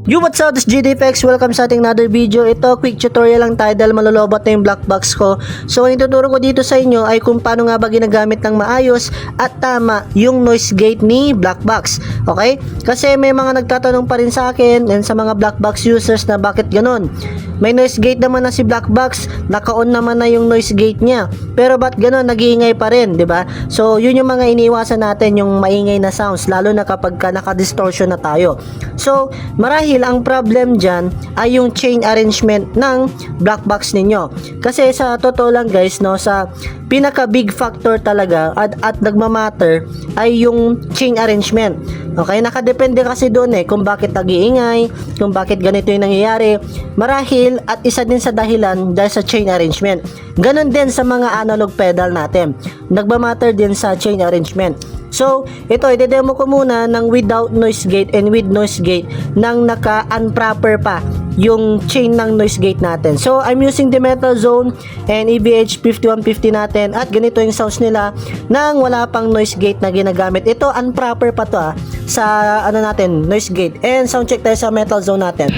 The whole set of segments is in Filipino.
Yo, what's up? This is GDFX. Welcome sa ating another video. Ito, quick tutorial lang tayo dahil malulobot na yung black box ko. So, ang ituturo ko dito sa inyo ay kung paano nga ba ginagamit ng maayos at tama yung noise gate ni black box. Okay? Kasi may mga nagtatanong pa rin sa akin and sa mga black box users na bakit ganun. May noise gate naman na si black box, naka-on naman na yung noise gate niya. Pero ba't ganun? Nag-iingay pa rin, di ba? So, yun yung mga iniwasan natin, yung maingay na sounds, lalo na kapag naka-distortion na tayo. So, marahil ang problem dyan ay yung chain arrangement ng black box ninyo. Kasi sa totoo lang guys, no, sa pinaka big factor talaga at nagmamatter ay yung chain arrangement. Okay, nakadepende kasi doon kung bakit nag-iingay, kung bakit ganito yung nangyayari. Marahil at isa din sa dahilan dahil sa chain arrangement. Ganon din sa mga analog pedal natin. Nagmamatter din sa chain arrangement. So, ito, i-demo ko muna ng without noise gate and with noise gate nang naka-unproper pa yung chain ng noise gate natin. So, I'm using the Metal Zone and EVH 5150 natin at ganito yung sounds nila nang wala pang noise gate na ginagamit. Ito, unproper pa to sa natin, noise gate. And sound check tayo sa Metal Zone natin.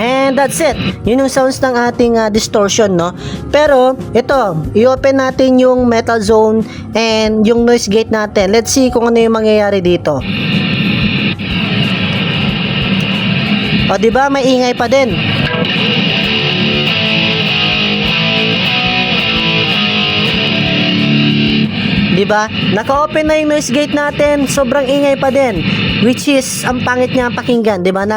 And that's it. Yun yung sounds ng ating distortion, no? Pero, ito, i-open natin yung Metal Zone and yung noise gate natin. Let's see kung ano yung mangyayari dito. O, diba? May ingay pa din. Diba? Naka-open na yung noise gate natin. Sobrang ingay pa din. Which is, ang pangit niya pakinggan, 'di ba?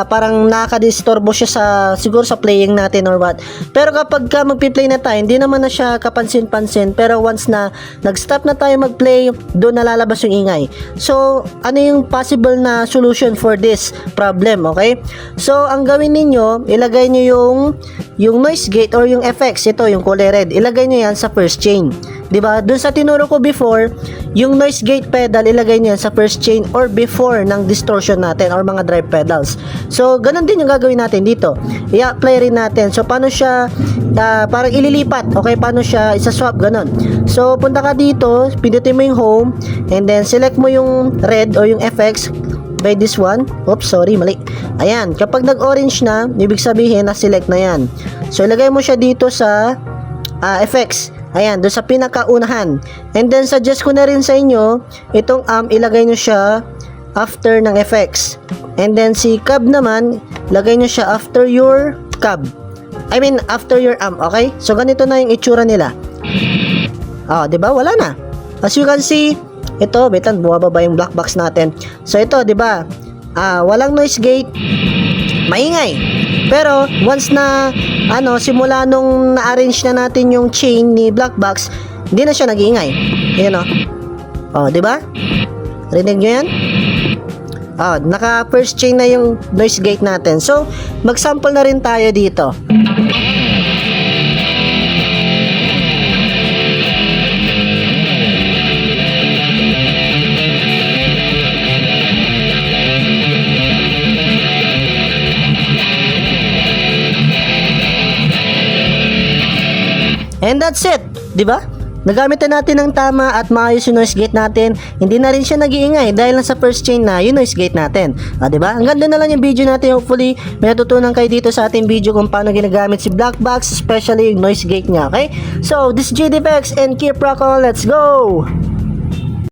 Parang nakaka-disturbo siya siguro sa playing natin or what. Pero kapag magpi-play na tayo, hindi naman na siya kapansin-pansin, pero once na nag-stop na tayo mag-play, doon nalalabas yung ingay. So, ano yung possible na solution for this problem, okay? So, ang gawin ninyo, ilagay niyo yung noise gate or yung FX, ito yung kulay red. Ilagay niyo yan sa first chain. 'Di ba? Doon sa tinuro ko before, yung noise gate pedal ilagay niyo sa first chain or before ng distortion natin or mga drive pedals. So, ganun din yung gagawin natin dito. I-apply rin natin. So, paano siya parang ililipat? Okay, paano siya isa-swap? Ganun. So, punta ka dito, pindutin mo yung home, and then select mo yung red or yung FX by this one. Oops, sorry, mali. Ayan, kapag nag-orange na, ibig sabihin na-select na yan. So, ilagay mo siya dito sa FX. Ayan, doon sa pinakaunahan. And then, suggest ko na rin sa inyo, itong ilagay nyo siya after ng FX. And then, si cab naman, lagay nyo siya after your cab. I mean, after your okay? So, ganito na yung itsura nila. Diba? Wala na. As you can see, ito, betan, bumababa yung black box natin. So, ito, diba? Walang noise gate. Maingay. Pero, once na, simula nung na-arrange na natin yung chain ni black box, hindi na siya nag-iingay. Ayan, diba? Rinig nyo yan? Naka first chain na yung noise gate natin. So, mag-sample na rin tayo dito. And that's it, 'di ba? Nagamit na natin ng tama at maayos yung noise gate natin. Hindi na rin siya nag-iingay dahil nasa first chain na yung noise gate natin. 'Di ba? Ang ganda na lang yung video natin. Hopefully, may natutunan kayo dito sa ating video kung paano ginagamit si black box, especially yung noise gate niya, okay? So, this is GDFX and keep rock on. Let's go!